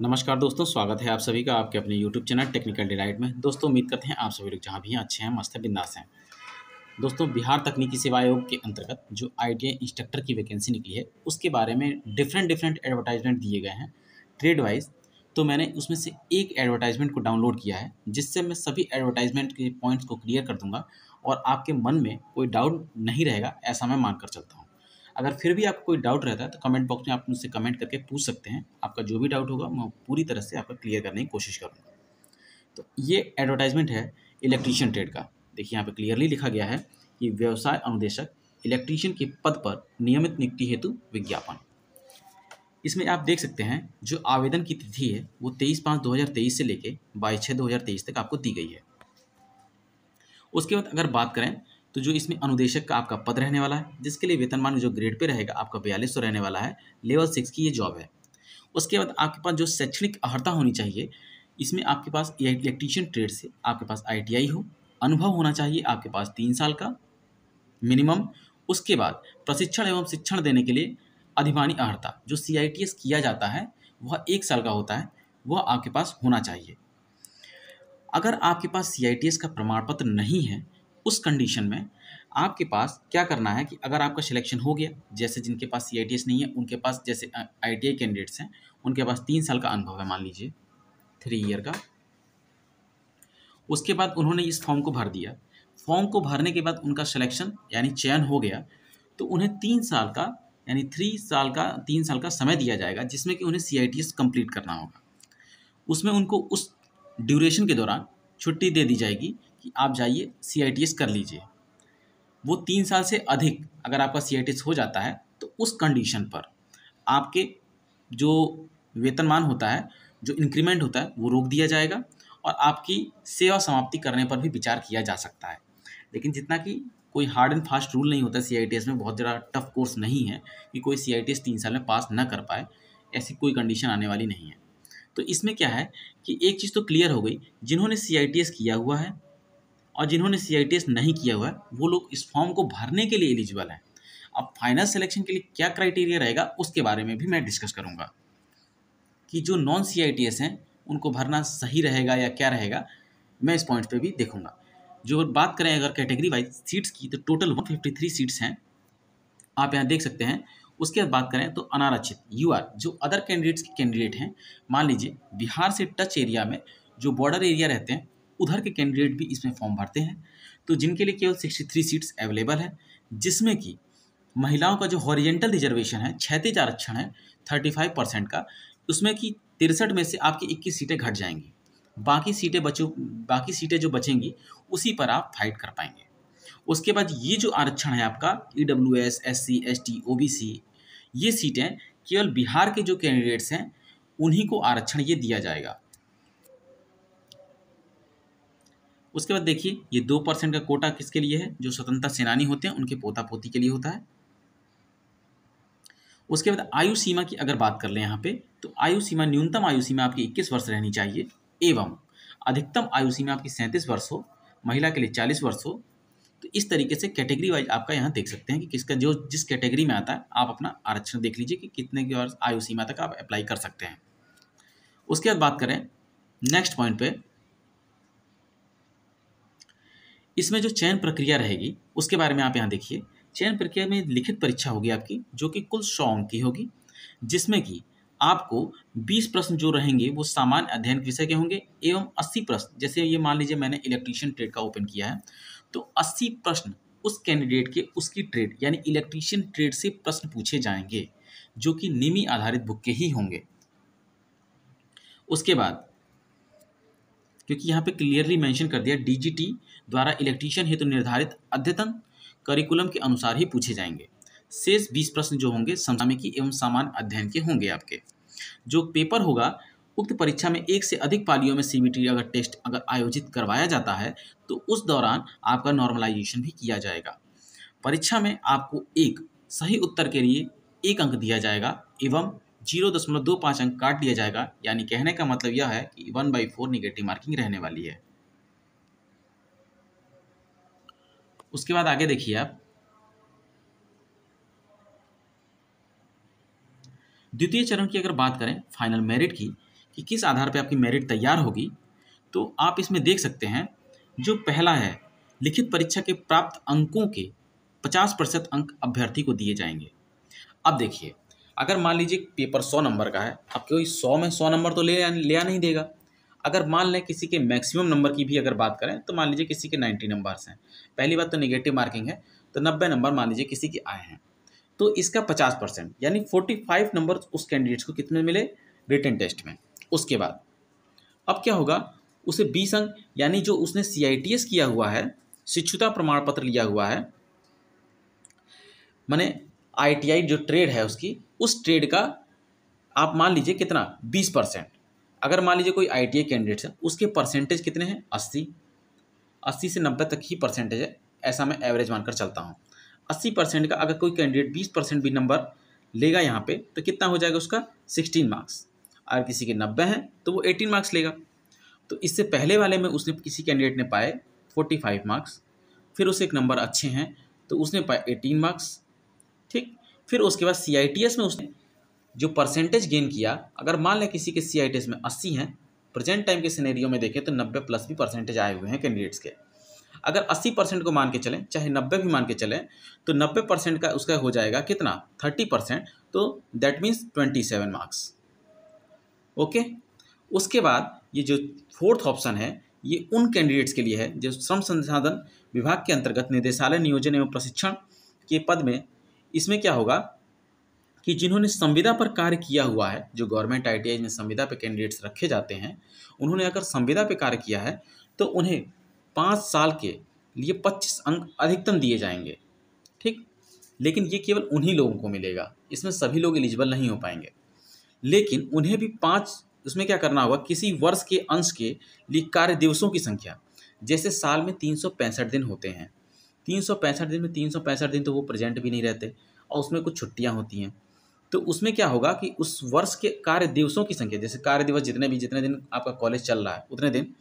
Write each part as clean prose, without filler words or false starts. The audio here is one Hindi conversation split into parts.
नमस्कार दोस्तों, स्वागत है आप सभी का आपके अपने YouTube चैनल टेक्निकल डिलाइट में। दोस्तों उम्मीद करते हैं आप सभी लोग जहाँ भी हैं अच्छे हैं, मस्त हैं, बिंदास हैं। दोस्तों बिहार तकनीकी सेवा आयोग के अंतर्गत जो ITI इंस्ट्रक्टर की वैकेंसी निकली है उसके बारे में डिफरेंट एडवर्टाइजमेंट दिए गए हैं ट्रेड वाइज। तो मैंने उसमें से एक एडवर्टाइजमेंट को डाउनलोड किया है जिससे मैं सभी एडवर्टाइजमेंट के पॉइंट्स को क्लियर कर दूंगा और आपके मन में कोई डाउट नहीं रहेगा, ऐसा मैं मानकर चलता हूँ। अगर फिर भी आपको कोई डाउट रहता है तो कमेंट बॉक्स में आप मुझसे कमेंट करके पूछ सकते हैं। आपका जो भी डाउट होगा मैं पूरी तरह से आपका क्लियर करने की कोशिश करूँगा। तो ये एडवर्टाइजमेंट है इलेक्ट्रीशियन ट्रेड का। देखिए यहाँ पे क्लियरली लिखा गया है कि व्यवसाय अनुदेशक इलेक्ट्रीशियन के पद पर नियमित नियुक्ति हेतु विज्ञापन। इसमें आप देख सकते हैं जो आवेदन की तिथि है वो 23/5/2023 से लेके 22/6/2023 तक आपको दी गई है। उसके बाद अगर बात करें तो जो इसमें अनुदेशक का आपका पद रहने वाला है जिसके लिए वेतनमान जो ग्रेड पे रहेगा आपका 4200 रहने वाला है। लेवल 6 की ये जॉब है। उसके बाद आपके पास जो शैक्षणिक अर्हता होनी चाहिए, इसमें आपके पास इलेक्ट्रीशियन ट्रेड से आपके पास ITI हो, अनुभव होना चाहिए आपके पास 3 साल का मिनिमम। उसके बाद प्रशिक्षण एवं शिक्षण देने के लिए अधिमानी अर्हता जो CITS किया जाता है वह 1 साल का होता है, वह आपके पास होना चाहिए। अगर आपके पास CITS का प्रमाण पत्र नहीं है उस कंडीशन में आपके पास क्या करना है कि अगर आपका सिलेक्शन हो गया, जैसे जिनके पास CITS नहीं है उनके पास, जैसे ITI कैंडिडेट्स हैं उनके पास 3 साल का अनुभव है, मान लीजिए 3 ईयर का। उसके बाद उन्होंने इस फॉर्म को भर दिया। फॉर्म को भरने के बाद उनका सिलेक्शन यानी चयन हो गया तो उन्हें 3 साल का यानी 3 साल का समय दिया जाएगा जिसमें कि उन्हें CITS कंप्लीट करना होगा। उसमें उनको उस ड्यूरेशन के दौरान छुट्टी दे दी जाएगी कि आप जाइए CITS कर लीजिए। वो 3 साल से अधिक अगर आपका CITS हो जाता है तो उस कंडीशन पर आपके जो वेतनमान होता है, जो इंक्रीमेंट होता है वो रोक दिया जाएगा और आपकी सेवा समाप्ति करने पर भी विचार किया जा सकता है। लेकिन जितना कि कोई हार्ड एंड फास्ट रूल नहीं होता CITS में, बहुत ज़्यादा टफ कोर्स नहीं है कि कोई CITS 3 साल में पास ना कर पाए, ऐसी कोई कंडीशन आने वाली नहीं है। तो इसमें क्या है कि एक चीज़ तो क्लियर हो गई, जिन्होंने CITS किया हुआ है और जिन्होंने CITS नहीं किया हुआ है वो लोग इस फॉर्म को भरने के लिए एलिजिबल हैं। अब फाइनल सिलेक्शन के लिए क्या क्राइटेरिया रहेगा उसके बारे में भी मैं डिस्कस करूंगा कि जो नॉन CITS हैं उनको भरना सही रहेगा या क्या रहेगा, मैं इस पॉइंट पे भी देखूंगा। जो बात करें अगर कैटेगरी वाइज सीट्स की तो टोटल 153 सीट्स हैं, आप यहाँ देख सकते हैं। उसके बाद बात करें तो अनारक्षित UR जो अदर कैंडिडेट्स के कैंडिडेट हैं, मान लीजिए बिहार से टच एरिया में जो बॉर्डर एरिया रहते हैं उधर के कैंडिडेट भी इसमें फॉर्म भरते हैं, तो जिनके लिए केवल 63 सीट्स अवेलेबल है, जिसमें कि महिलाओं का जो हॉरिजेंटल रिजर्वेशन है, क्षैतिज आरक्षण है 35% का, उसमें कि 63 में से आपकी 21 सीटें घट जाएंगी। बाकी सीटें जो बचेंगी उसी पर आप फाइट कर पाएंगे। उसके बाद ये जो आरक्षण है आपका EWS SC ST OBC, ये सीटें केवल बिहार के जो कैंडिडेट्स हैं उन्हीं को आरक्षण ये दिया जाएगा। उसके बाद देखिए ये 2% का कोटा किसके लिए है, जो स्वतंत्रता सेनानी होते हैं उनके पोता पोती के लिए होता है। उसके बाद आयु सीमा की अगर बात कर लें यहाँ पे तो आयु सीमा, न्यूनतम आयु सीमा आपकी 21 वर्ष रहनी चाहिए एवं अधिकतम आयु सीमा आपकी 37 वर्ष हो, महिला के लिए 40 वर्ष हो। तो इस तरीके से कैटेगरी वाइज आपका यहाँ देख सकते हैं कि किसका जो जिस कैटेगरी में आता है आप अपना आरक्षण देख लीजिए कि कितने की आयु सीमा तक आप अप्लाई कर सकते हैं। उसके बाद बात करें नेक्स्ट पॉइंट पे, इसमें जो चयन प्रक्रिया रहेगी उसके बारे में आप यहाँ देखिए। चयन प्रक्रिया में लिखित परीक्षा होगी आपकी जो कि कुल 100 अंक की होगी, जिसमें कि आपको 20 प्रश्न जो रहेंगे वो सामान्य अध्ययन विषय के होंगे एवं 80 प्रश्न, जैसे ये मान लीजिए मैंने इलेक्ट्रीशियन ट्रेड का ओपन किया है तो 80 प्रश्न उस कैंडिडेट के उसकी ट्रेड यानी इलेक्ट्रीशियन ट्रेड से प्रश्न पूछे जाएंगे जो कि निमी आधारित बुक के ही होंगे। उसके बाद क्योंकि यहाँ पे क्लियरली मेंशन कर दिया DGT द्वारा इलेक्ट्रीशियन हेतु निर्धारित अद्यतन करिकुलम के अनुसार ही पूछे जाएंगे। शेष 20 प्रश्न जो होंगे समसामयिकी एवं सामान्य अध्ययन के होंगे आपके। जो पेपर होगा उक्त परीक्षा में एक से अधिक पालियों में CBT अगर टेस्ट अगर आयोजित करवाया जाता है तो उस दौरान आपका नॉर्मलाइजेशन भी किया जाएगा। परीक्षा में आपको एक सही उत्तर के लिए 1 अंक दिया जाएगा एवं 0.25 अंक काट दिया जाएगा, यानी कहने का मतलब यह है कि 1/4 निगेटिव मार्किंग रहने वाली है। उसके बाद आगे देखिए आप, द्वितीय चरण की अगर बात करें फाइनल मेरिट की कि किस आधार पे आपकी मेरिट तैयार होगी, तो आप इसमें देख सकते हैं जो पहला है, लिखित परीक्षा के प्राप्त अंकों के 50% अंक अभ्यर्थी को दिए जाएंगे। अब देखिए, अगर मान लीजिए पेपर 100 नंबर का है, अब कोई 100 में 100 नंबर तो लिया नहीं देगा। अगर मान लें किसी के मैक्सिमम नंबर की भी अगर बात करें तो मान लीजिए किसी के 90 नंबर्स हैं, पहली बात तो नेगेटिव मार्किंग है, तो 90 नंबर मान लीजिए किसी के आए हैं, तो इसका 50% यानी 45 नंबर उस कैंडिडेट्स को कितने मिले रिटन टेस्ट में। उसके बाद अब क्या होगा, उसे 20 अंक यानी जो उसने CITS किया हुआ है, शिक्षुता प्रमाण पत्र लिया हुआ है, माने ITI जो ट्रेड है उसकी, उस ट्रेड का आप मान लीजिए कितना 20%। अगर मान लीजिए कोई ITI कैंडिडेट है, उसके परसेंटेज कितने हैं 80 से 90 तक ही परसेंटेज है, ऐसा मैं एवरेज मानकर चलता हूँ। 80% का अगर कोई कैंडिडेट 20% भी नंबर लेगा यहाँ पे, तो कितना हो जाएगा उसका 16 मार्क्स। अगर किसी के 90 हैं तो वो 18 मार्क्स लेगा। तो इससे पहले वाले में उसने किसी कैंडिडेट ने पाए 45 मार्क्स, फिर उसे एक नंबर अच्छे हैं तो उसने पाए 18 मार्क्स, ठीक। फिर उसके बाद CITS में उसने जो परसेंटेज गेन किया, अगर मान लें किसी के CITS में 80 हैं, प्रेजेंट टाइम के सिनेरियो में देखें तो 90 प्लस भी परसेंटेज आए हुए हैं कैंडिडेट्स के। अगर 80% को मान के चलें, चाहे 90 भी मान के चलें, तो 90% का उसका हो जाएगा कितना 30%, तो दैट मीन्स 27 मार्क्स। ओके। उसके बाद ये जो फोर्थ ऑप्शन है, ये उन कैंडिडेट्स के लिए है जो श्रम संसाधन विभाग के अंतर्गत निदेशालय नियोजन एवं प्रशिक्षण के पद में, इसमें क्या होगा कि जिन्होंने संविदा पर कार्य किया हुआ है, जो गवर्नमेंट ITI में संविदा पे कैंडिडेट्स रखे जाते हैं, उन्होंने अगर संविदा पे कार्य किया है तो उन्हें 5 साल के लिए 25 अंक अधिकतम दिए जाएंगे, ठीक। लेकिन ये केवल उन्हीं लोगों को मिलेगा, इसमें सभी लोग एलिजिबल नहीं हो पाएंगे। लेकिन उन्हें भी 5, उसमें क्या करना होगा, किसी वर्ष के अंश के लिए कार्य दिवसों की संख्या, जैसे साल में 365 दिन होते हैं, 365 दिन में 365 दिन तो वो प्रेजेंट भी नहीं रहते और उसमें कुछ छुट्टियां होती हैं, तो उसमें क्या होगा कि उस वर्ष के कार्य दिवसों की संख्या, जैसे कार्य दिवस जितने दिन आपका कॉलेज चल रहा है उतने दिन,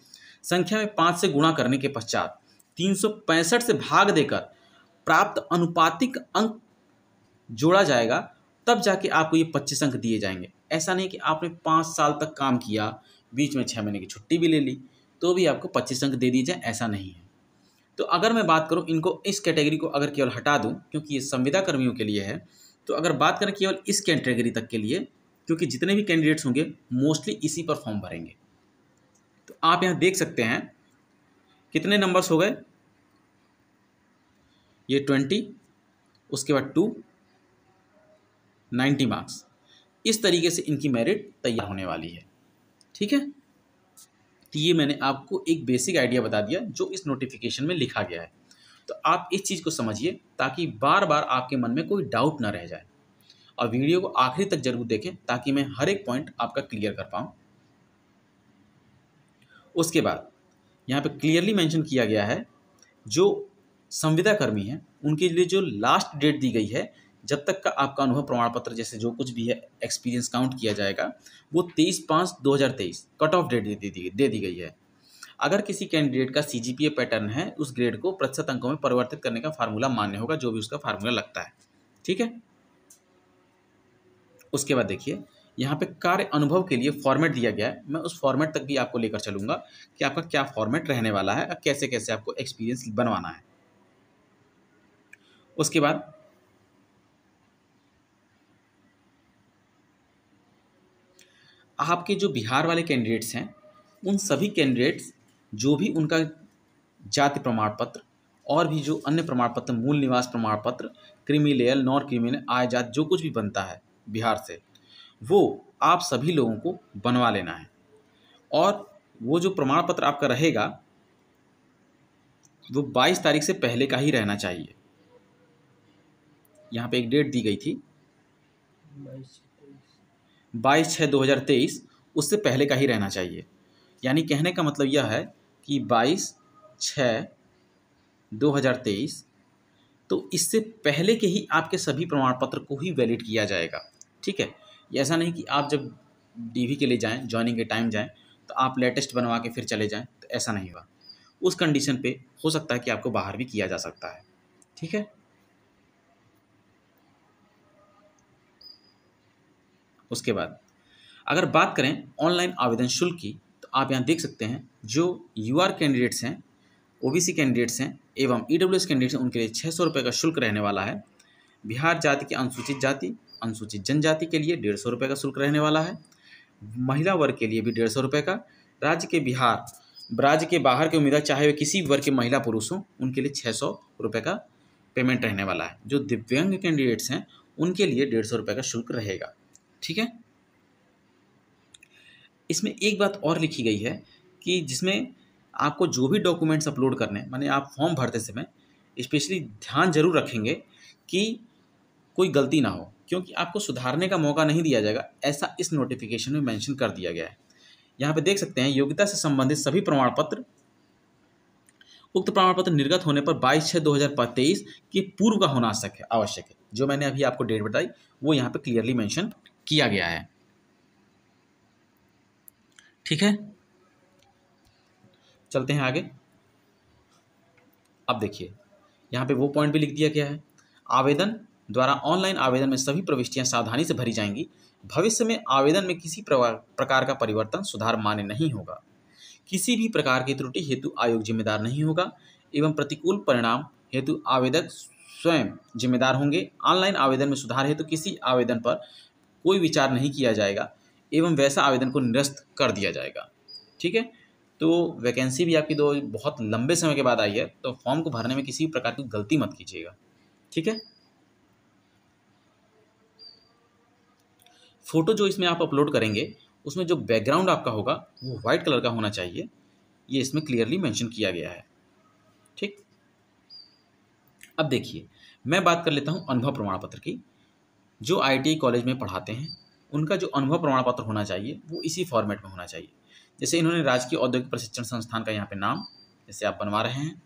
संख्या में 5 से गुणा करने के पश्चात 365 से भाग देकर प्राप्त अनुपातिक अंक जोड़ा जाएगा, तब जाके आपको ये 25 अंक दिए जाएंगे। ऐसा नहीं कि आपने 5 साल तक काम किया, बीच में 6 महीने की छुट्टी भी ले ली, तो भी आपको 25 अंक दे दिए जाए, ऐसा नहीं है। तो अगर मैं बात करूं, इनको इस कैटेगरी को अगर केवल हटा दूं, क्योंकि ये संविदा कर्मियों के लिए है, तो अगर बात करें केवल इस कैटेगरी तक के लिए, क्योंकि जितने भी कैंडिडेट्स होंगे मोस्टली इसी पर फॉर्म भरेंगे। तो आप यहाँ देख सकते हैं कितने नंबर्स हो गए, ये 20, उसके बाद 2, 90 मार्क्स। इस तरीके से इनकी मेरिट तैयार होने वाली है, ठीक है। तो ये मैंने आपको एक बेसिक आइडिया बता दिया जो इस नोटिफिकेशन में लिखा गया है। तो आप इस चीज़ को समझिए ताकि बार बार आपके मन में कोई डाउट ना रह जाए, और वीडियो को आखिरी तक जरूर देखें ताकि मैं हर एक पॉइंट आपका क्लियर कर पाऊँ। उसके बाद यहाँ पे क्लियरली मेंशन किया गया है, जो संविदा कर्मी हैं उनके लिए जो लास्ट डेट दी गई है, जब तक का आपका अनुभव प्रमाण पत्र जैसे जो कुछ भी है एक्सपीरियंस काउंट किया जाएगा, वो 23/5/2023 कट ऑफ डेट दे दी गई है। अगर किसी कैंडिडेट का CGPA पैटर्न है, उस ग्रेड को प्रतिशत अंकों में परिवर्तित करने का फार्मूला मान्य होगा, जो भी उसका फार्मूला लगता है, ठीक है। उसके बाद देखिए यहाँ पे कार्य अनुभव के लिए फॉर्मेट दिया गया है, मैं उस फॉर्मेट तक भी आपको लेकर चलूंगा कि आपका क्या फॉर्मेट रहने वाला है, कैसे कैसे आपको एक्सपीरियंस बनवाना है। उसके बाद आपके जो बिहार वाले कैंडिडेट्स हैं, उन सभी कैंडिडेट्स जो भी उनका जाति प्रमाण पत्र और भी जो अन्य प्रमाण पत्र, मूल निवास प्रमाण पत्र, क्रीमिलेयर, नॉन क्रीमिलेयर, आय जात जो कुछ भी बनता है बिहार से, वो आप सभी लोगों को बनवा लेना है। और वो जो प्रमाण पत्र आपका रहेगा वो 22 तारीख से पहले का ही रहना चाहिए। यहाँ पे एक डेट दी गई थी 22/6/2023, उससे पहले का ही रहना चाहिए। यानी कहने का मतलब यह है कि 22/6/2023, तो इससे पहले के ही आपके सभी प्रमाण पत्र को ही वैलिड किया जाएगा, ठीक है। ऐसा नहीं कि आप जब DV के लिए जाएं, ज्वाइनिंग के टाइम जाएं, तो आप लेटेस्ट बनवा के फिर चले जाएं, तो ऐसा नहीं होगा। उस कंडीशन पे हो सकता है कि आपको बाहर भी किया जा सकता है, ठीक है। उसके बाद अगर बात करें ऑनलाइन आवेदन शुल्क की, तो आप यहाँ देख सकते हैं जो यूआर कैंडिडेट्स हैं, ओबीसी कैंडिडेट्स हैं एवं ईडब्ल्यूएस कैंडिडेट्स हैं, उनके लिए 600 रुपये का शुल्क रहने वाला है। बिहार जाति के अनुसूचित जाति, अनुसूचित जनजाति के लिए 150 रुपये का शुल्क रहने वाला है। महिला वर्ग के लिए भी 150 रुपये का। राज्य के बाहर के उम्मीदवार, चाहे वे किसी वर्ग के महिला पुरुष हों, उनके लिए 600 रुपये का पेमेंट रहने वाला है। जो दिव्यांग कैंडिडेट्स हैं उनके लिए 150 रुपये का शुल्क रहेगा। ठीक है। इसमें एक बात और लिखी गई है कि जिसमें आपको जो भी डॉक्यूमेंट्स अपलोड करने, माने आप फॉर्म भरते समय स्पेशली ध्यान जरूर रखेंगे कि कोई गलती ना हो, क्योंकि आपको सुधारने का मौका नहीं दिया जाएगा, ऐसा इस नोटिफिकेशन में मेंशन कर दिया गया है। यहाँ पे देख सकते हैं योग्यता से संबंधित सभी प्रमाण पत्र, उक्त प्रमाण पत्र निर्गत होने पर 22/6/2023 के पूर्व का होना आवश्यक है। जो मैंने अभी आपको डेट बताई वो यहाँ पे क्लियरली मेंशन किया गया है। ठीक है, चलते हैं आगे। अब देखिए यहाँ पे वो पॉइंट भी लिख दिया गया है। आवेदन द्वारा ऑनलाइन आवेदन में सभी प्रविष्टियां सावधानी से भरी जाएंगी। भविष्य में आवेदन में किसी प्रकार का परिवर्तन सुधार मान्य नहीं होगा। किसी भी प्रकार की त्रुटि हेतु आयोग जिम्मेदार नहीं होगा एवं प्रतिकूल परिणाम हेतु आवेदक स्वयं जिम्मेदार होंगे। ऑनलाइन आवेदन में सुधार हेतु किसी आवेदन पर कोई विचार नहीं किया जाएगा एवं वैसा आवेदन को निरस्त कर दिया जाएगा। ठीक है, तो वैकेंसी भी आपकी बहुत लंबे समय के बाद आई है, तो फॉर्म को भरने में किसी प्रकार की गलती मत कीजिएगा। ठीक है, फोटो जो इसमें आप अपलोड करेंगे उसमें जो बैकग्राउंड आपका होगा वो वाइट कलर का होना चाहिए, ये इसमें क्लियरली मेंशन किया गया है। ठीक, अब देखिए मैं बात कर लेता हूँ अनुभव प्रमाण पत्र की। जो आईटीआई कॉलेज में पढ़ाते हैं उनका जो अनुभव प्रमाण पत्र होना चाहिए वो इसी फॉर्मेट में होना चाहिए। जैसे इन्होंने राजकीय औद्योगिक प्रशिक्षण संस्थान का यहाँ पे नाम जैसे आप बनवा रहे हैं,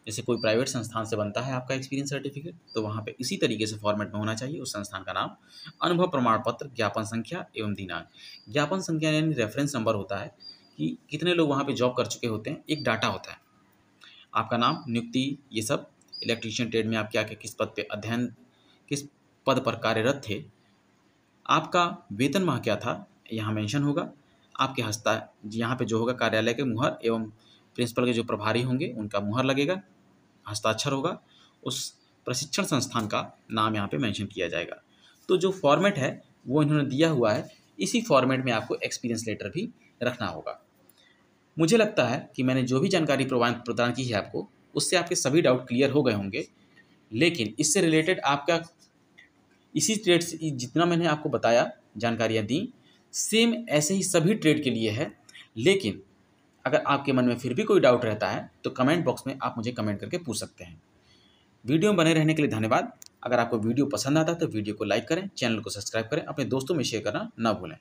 जैसे कोई प्राइवेट संस्थान से बनता है आपका एक्सपीरियंस सर्टिफिकेट, तो वहाँ पे इसी तरीके से फॉर्मेट में होना चाहिए उस संस्थान का नाम, अनुभव प्रमाण पत्र, ज्ञापन संख्या एवं दिनांक। ज्ञापन संख्या यानी रेफरेंस नंबर होता है कि कितने लोग वहाँ पे जॉब कर चुके होते हैं, एक डाटा होता है, आपका नाम, नियुक्ति, ये सब, इलेक्ट्रीशियन ट्रेड में आप क्या क्या किस पद पे अध्ययन, किस पद पर कार्यरत थे, आपका वेतन माह क्या था यहाँ मेंशन होगा, आपके यहाँ पे जो होगा कार्यालय के मुहर एवं प्रिंसिपल के जो प्रभारी होंगे उनका मुहर लगेगा, हस्ताक्षर होगा, उस प्रशिक्षण संस्थान का नाम यहाँ पे मेंशन किया जाएगा। तो जो फॉर्मेट है वो इन्होंने दिया हुआ है, इसी फॉर्मेट में आपको एक्सपीरियंस लेटर भी रखना होगा। मुझे लगता है कि मैंने जो भी जानकारी प्रदान की है आपको, उससे आपके सभी डाउट क्लियर हो गए होंगे। लेकिन इससे रिलेटेड आपका इसी ट्रेड से जितना मैंने आपको बताया जानकारियाँ दी, सेम ऐसे ही सभी ट्रेड के लिए है। लेकिन अगर आपके मन में फिर भी कोई डाउट रहता है तो कमेंट बॉक्स में आप मुझे कमेंट करके पूछ सकते हैं। वीडियो में बने रहने के लिए धन्यवाद। अगर आपको वीडियो पसंद आता है तो वीडियो को लाइक करें, चैनल को सब्सक्राइब करें, अपने दोस्तों में शेयर करना ना भूलें।